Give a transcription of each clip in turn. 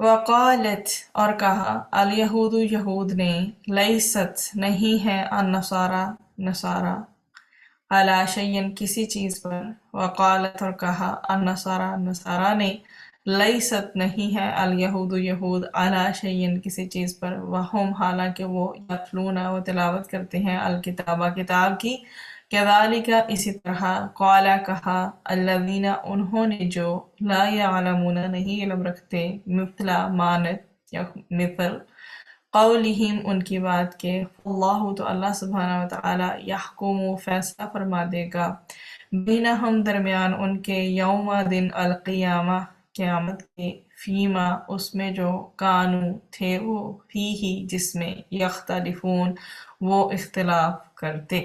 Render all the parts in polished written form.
وقالت اور کہا الیہود یہود نے لیست نہیں ہے النصارى نصارہ علی شیء کسی چیز پر، وقالت اور کہا النصارى نصارہ نے لیست نہیں ہے الیہود یہود علی شیء کسی چیز پر، وہم حالانکہ وہ یتلون و تلاوت کرتے ہیں الکتابہ کتاب کی، کذالک اسی طرح قال کہا الذین انہوں نے جو لا یعلمون نہیں علم رکھتے مثل مانت یا مثل قولہم ان کی بات کے، اللہ تو اللہ سبحانہ وتعالی یحکم فیصلہ فرما دے گا بینہم درمیان ان کے یوم دن القیامہ قیامت کے، فیما اس میں جو کانو تھے وہ فیہی جس میں یختلفون وہ اختلاف کرتے۔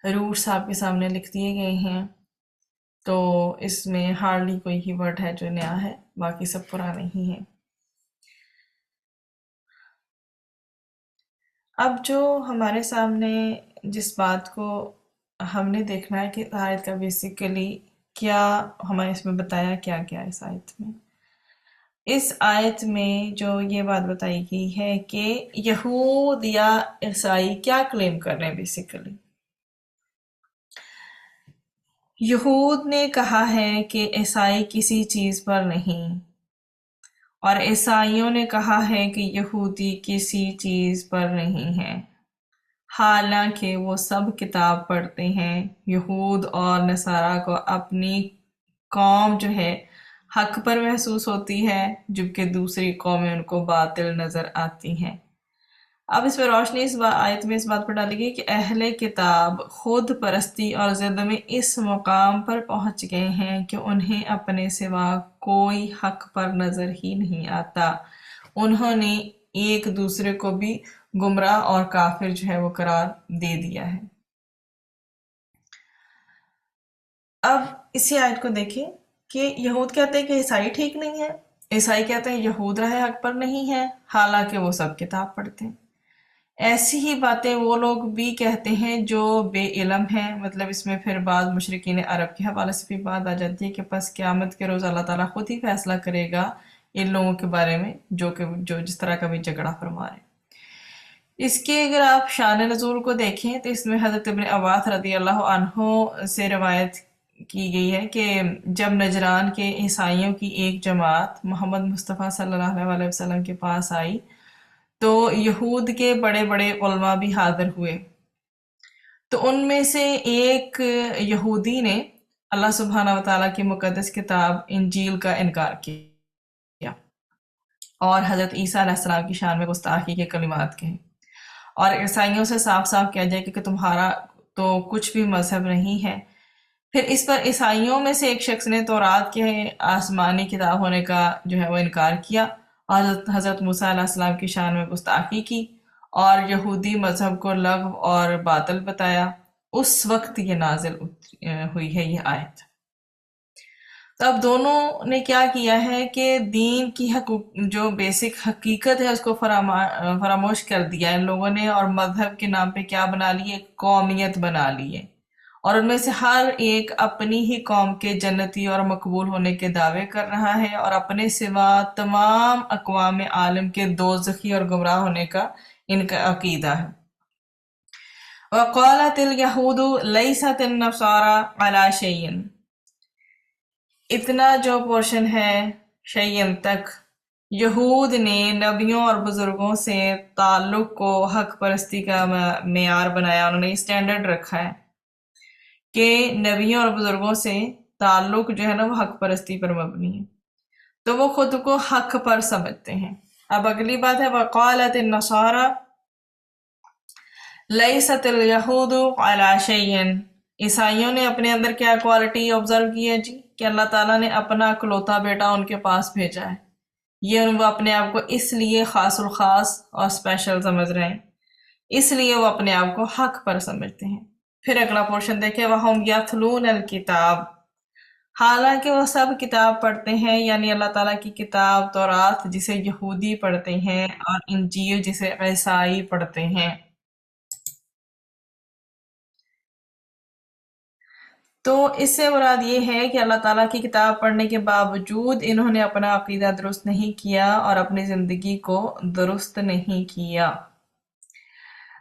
روٹس آپ کے سامنے لکھ دیے گئے ہیں، تو اس میں ہارڈلی کوئی ہی ورڈ ہے جو نیا ہے، باقی سب پرانے ہی ہیں۔ اب جو ہمارے سامنے جس بات کو ہم نے دیکھنا ہے کہ آیت کا بیسیکلی کیا ہمیں اس میں بتایا کیا گیا اس آیت میں۔ اس آیت میں جو یہ بات بتائی گئی ہے کہ یہود یا عیسائی کیا کلیم کر رہے ہیں بیسیکلی۔ یہود نے کہا ہے کہ عیسائی کسی چیز پر نہیں، اور عیسائیوں نے کہا ہے کہ یہودی کسی چیز پر نہیں ہے، حالانکہ وہ سب کتاب پڑھتے ہیں۔ یہود اور نصارہ کو اپنی قوم جو ہے حق پر محسوس ہوتی ہے، جبکہ دوسری قومیں ان کو باطل نظر آتی ہیں۔ اب اس پہ روشنی اس آیت میں اس بات پر ڈالی گئی کہ اہل کتاب خود پرستی اور ضد میں اس مقام پر پہنچ گئے ہیں کہ انہیں اپنے سوا کوئی حق پر نظر ہی نہیں آتا۔ انہوں نے ایک دوسرے کو بھی گمراہ اور کافر جو ہے وہ قرار دے دیا ہے۔ اب اسی آیت کو دیکھیں کہ یہود کہتے ہیں کہ عیسائی ٹھیک نہیں ہے، عیسائی کہتے ہیں یہود راہ حق پر نہیں ہے، حالانکہ وہ سب کتاب پڑھتے ہیں۔ ایسی ہی باتیں وہ لوگ بھی کہتے ہیں جو بے علم ہیں، مطلب اس میں پھر بعض مشرکین عرب کے حوالے سے بھی بات آ جاتی ہے کہ پس قیامت کے روز اللہ تعالیٰ خود ہی فیصلہ کرے گا ان لوگوں کے بارے میں جو جس طرح کا بھی جھگڑا فرما رہے ہیں۔ اس کے اگر آپ شان نزول کو دیکھیں تو اس میں حضرت ابن عباس رضی اللہ عنہ سے روایت کی گئی ہے کہ جب نجران کے عیسائیوں کی ایک جماعت محمد مصطفیٰ صلی اللہ علیہ وسلم کے پاس آئی تو یہود کے بڑے بڑے علماء بھی حاضر ہوئے، تو ان میں سے ایک یہودی نے اللہ سبحانہ وتعالیٰ کی مقدس کتاب انجیل کا انکار کیا اور حضرت عیسیٰ علیہ السلام کی شان میں گستاخی کے کلمات کہے، اور عیسائیوں سے صاف صاف کہا جائے کہ تمہارا تو کچھ بھی مذہب نہیں ہے۔ پھر اس پر عیسائیوں میں سے ایک شخص نے تورات کے آسمانی کتاب ہونے کا جو ہے وہ انکار کیا اور حضرت موسیٰ علیہ السلام کی شان میں گستاخی کی اور یہودی مذہب کو لغو اور باطل بتایا۔ اس وقت یہ نازل ہوئی ہے یہ آیت۔ تو اب دونوں نے کیا کیا ہے کہ دین کی جو بیسک حقیقت ہے اس کو فراموش کر دیا ان لوگوں نے، اور مذہب کے نام پہ کیا بنا لیے، قومیت بنا لیے، اور ان میں سے ہر ایک اپنی ہی قوم کے جنتی اور مقبول ہونے کے دعوے کر رہا ہے اور اپنے سوا تمام اقوام عالم کے دوزخی اور گمراہ ہونے کا ان کا عقیدہ ہے۔ وَقَالَتِ الْيَهُودُ لَيْسَتِ النَّصَارَى عَلَى شَيْءٍ، اتنا جو پورشن ہے شیئن تک، یہود نے نبیوں اور بزرگوں سے تعلق کو حق پرستی کا معیار بنایا، انہوں نے اسٹینڈرڈ رکھا ہے کہ نبیوں اور بزرگوں سے تعلق جو ہے نا وہ حق پرستی پر مبنی ہے، تو وہ خود کو حق پر سمجھتے ہیں۔ اب اگلی بات ہے وَقَالَتِ النَّصَارَى لَيْسَتِ الْيَهُودُ عَلَى شَيْءٍ، عیسائیوں نے اپنے اندر کیا کوالٹی آبزرو کی ہے جی کہ اللہ تعالیٰ نے اپنا اکلوتا بیٹا ان کے پاس بھیجا ہے، یہ وہ اپنے آپ کو اس لیے خاص الخاص اور اسپیشل سمجھ رہے ہیں، اس لیے وہ اپنے آپ کو حق پر سمجھتے ہیں۔ پھر اگلا پورشن دیکھیں وَهُمْ يَتْلُونَ الْكِتَابَ، حالانکہ وہ سب کتاب پڑھتے ہیں، یعنی اللہ تعالیٰ کی کتاب تورات جسے یہودی پڑھتے ہیں اور انجیل جسے عیسائی پڑھتے ہیں۔ تو اس سے مراد یہ ہے کہ اللہ تعالیٰ کی کتاب پڑھنے کے باوجود انہوں نے اپنا عقیدہ درست نہیں کیا اور اپنی زندگی کو درست نہیں کیا۔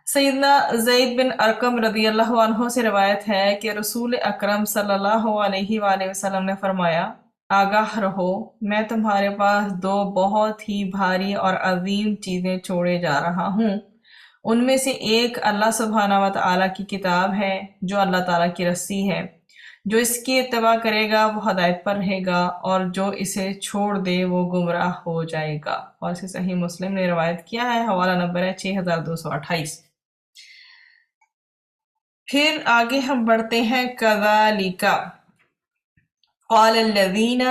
سیدنا زید بن ارقم رضی اللہ عنہ سے روایت ہے کہ رسول اکرم صلی اللہ علیہ وآلہ وسلم نے فرمایا، آگاہ رہو، میں تمہارے پاس دو بہت ہی بھاری اور عظیم چیزیں چھوڑے جا رہا ہوں۔ ان میں سے ایک اللہ سبحانہ و تعالیٰ کی کتاب ہے جو اللہ تعالیٰ کی رسی ہے۔ جو اس کی اتباع کرے گا وہ ہدایت پر رہے گا، اور جو اسے چھوڑ دے وہ گمراہ ہو جائے گا۔ اور اسے صحیح مسلم نے روایت کیا ہے، حوالہ نمبر ہے 6228۔ پھر آگے ہم بڑھتے ہیں کذالک قال الذین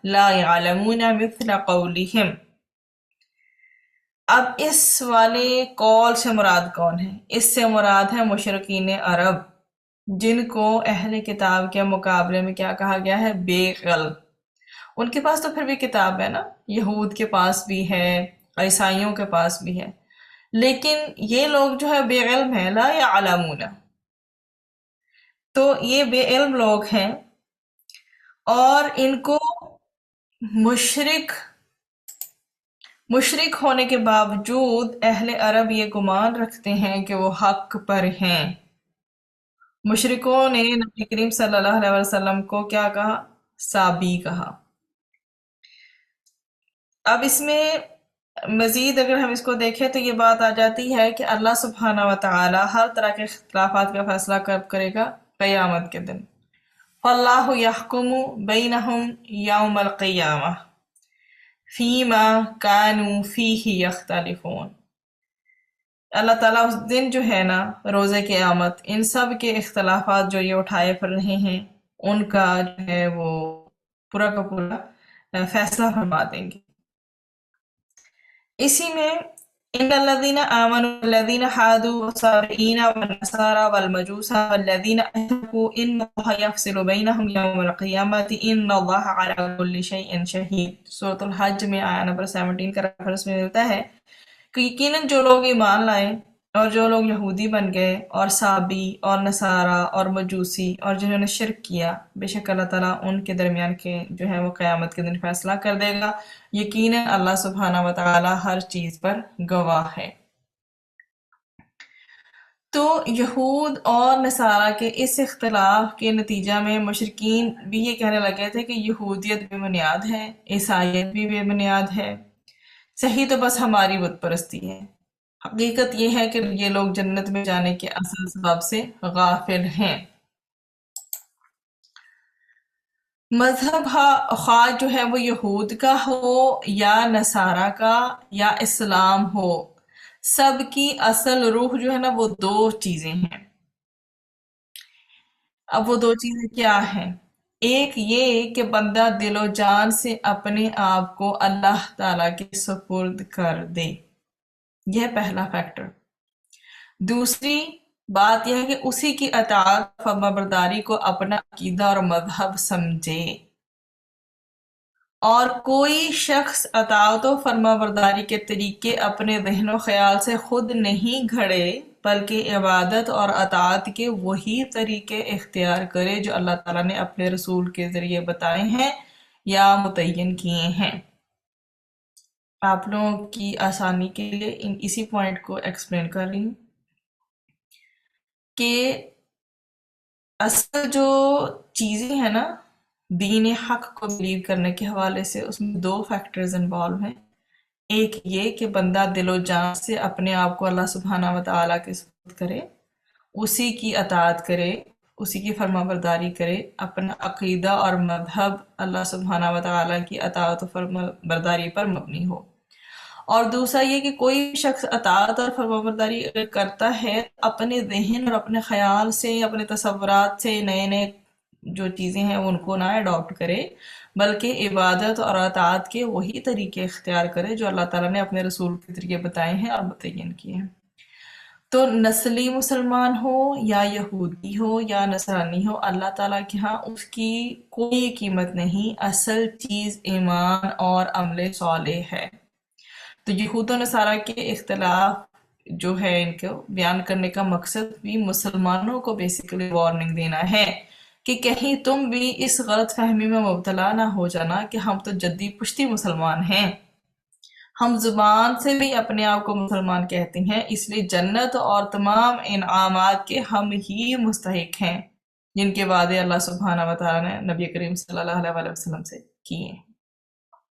لا يعلمون مثل قولہم۔ اب اس والے قول سے مراد کون ہے؟ اس سے مراد ہے مشرکین عرب، جن کو اہل کتاب کے مقابلے میں کیا کہا گیا ہے؟ بے علم۔ ان کے پاس تو پھر بھی کتاب ہے نا، یہود کے پاس بھی ہے، عیسائیوں کے پاس بھی ہے، لیکن یہ لوگ جو ہے بے علم ہیں، لا يعلمون۔ تو یہ بے علم لوگ ہیں، اور ان کو مشرک ہونے کے باوجود اہل عرب یہ گمان رکھتے ہیں کہ وہ حق پر ہیں۔ مشرکوں نے نبی کریم صلی اللہ علیہ وسلم کو کیا کہا؟ صابی کہا۔ اب اس میں مزید اگر ہم اس کو دیکھیں تو یہ بات آ جاتی ہے کہ اللہ سبحانہ و تعالی ہر طرح کے اختلافات کا فیصلہ کب کرے گا؟ قیامت کے دن۔ فاللہ یحکم بینہم یوم القیامہ فیما کانوا فیہ یختلفون۔ اللہ تعالیٰ اس دن جو ہے نا، روز قیامت، ان سب کے اختلافات جو یہ اٹھائے پھر رہے ہیں ان کا جو ہے وہ پورا کا پورا فیصلہ فرما دیں گے۔ اسی میں ان الذین آمنوا والذین حادوا والصابئین والنصارى والمجوس والذین اشرکوا ان اللہ یفصل بینہم یوم القیامۃ ان اللہ علی کل شیء شہید۔ سورۃ الحج میں آیا نمبر 17 کا ریفرنس میں ملتا ہے کہ یقیناً جو لوگ ایمان لائے اور جو لوگ یہودی بن گئے اور صابی اور نصارہ اور مجوسی اور جنہوں نے شرک کیا، بے شک اللہ تعالیٰ ان کے درمیان کے جو ہے وہ قیامت کے دن فیصلہ کر دے گا۔ یقیناً اللہ سبحانہ و تعالیٰ ہر چیز پر گواہ ہے۔ تو یہود اور نصارہ کے اس اختلاف کے نتیجہ میں مشرکین بھی یہ کہنے لگے تھے کہ یہودیت بے بنیاد ہے، عیسائیت بھی بے بنیاد ہے، صحیح تو بس ہماری بت پرستی ہے۔ حقیقت یہ ہے کہ یہ لوگ جنت میں جانے کے اصل سبب سے غافل ہیں۔ مذہب خواہ جو ہے وہ یہود کا ہو یا نصارہ کا یا اسلام ہو، سب کی اصل روح جو ہے نا وہ دو چیزیں ہیں۔ اب وہ دو چیزیں کیا ہیں؟ ایک یہ کہ بندہ دل و جان سے اپنے آپ کو اللہ تعالیٰ کے سپرد کر دے، یہ پہلا فیکٹر۔ دوسری بات یہ ہے کہ اسی کی اطاعت فرما برداری کو اپنا عقیدہ اور مذہب سمجھے، اور کوئی شخص اطاعت و فرما برداری کے طریقے اپنے ذہن و خیال سے خود نہیں گھڑے، بلکہ عبادت اور اطاعت کے وہی طریقے اختیار کرے جو اللہ تعالیٰ نے اپنے رسول کے ذریعے بتائے ہیں یا متعین کیے ہیں۔ آپ لوگوں کی آسانی کے لیے اسی پوائنٹ کو ایکسپلین کر رہی ہوں کہ اصل جو چیزیں ہیں نا دین حق کو بلیو کرنے کے حوالے سے، اس میں دو فیکٹرز انوالو ہیں۔ ایک یہ کہ بندہ دل و جان سے اپنے آپ کو اللہ سبحانہ و تعالیٰ کے سپرد کرے، اسی کی اطاعت کرے، اسی کی فرما برداری کرے، اپنا عقیدہ اور مذہب اللہ سبحانہ و تعالیٰ کی اطاعت و فرما برداری پر مبنی ہو۔ اور دوسرا یہ کہ کوئی شخص اطاعت اور فرما برداری اگر کرتا ہے اپنے ذہن اور اپنے خیال سے، اپنے تصورات سے نئے نئے جو چیزیں ہیں ان کو نہ اڈاپٹ کرے، بلکہ عبادت اور اطاعت کے وہی طریقے اختیار کرے جو اللہ تعالیٰ نے اپنے رسول کے ذریعے بتائے ہیں اور متعین کیے ہیں۔ تو نسلی مسلمان ہو یا یہودی ہو یا نصرانی ہو، اللہ تعالیٰ کے ہاں اس کی کوئی قیمت نہیں، اصل چیز ایمان اور عمل صالح ہے۔ تو یہود و نصارہ کے اختلاف جو ہے ان کو بیان کرنے کا مقصد بھی مسلمانوں کو بیسیکلی وارننگ دینا ہے کہ کہیں تم بھی اس غلط فہمی میں مبتلا نہ ہو جانا کہ ہم تو جدی پشتی مسلمان ہیں، ہم زبان سے بھی اپنے آپ کو مسلمان کہتے ہیں، اس لیے جنت اور تمام انعامات کے ہم ہی مستحق ہیں جن کے وعدے اللہ سبحانہ و تعالیٰ نے نبی کریم صلی اللہ علیہ وسلم سے کیے۔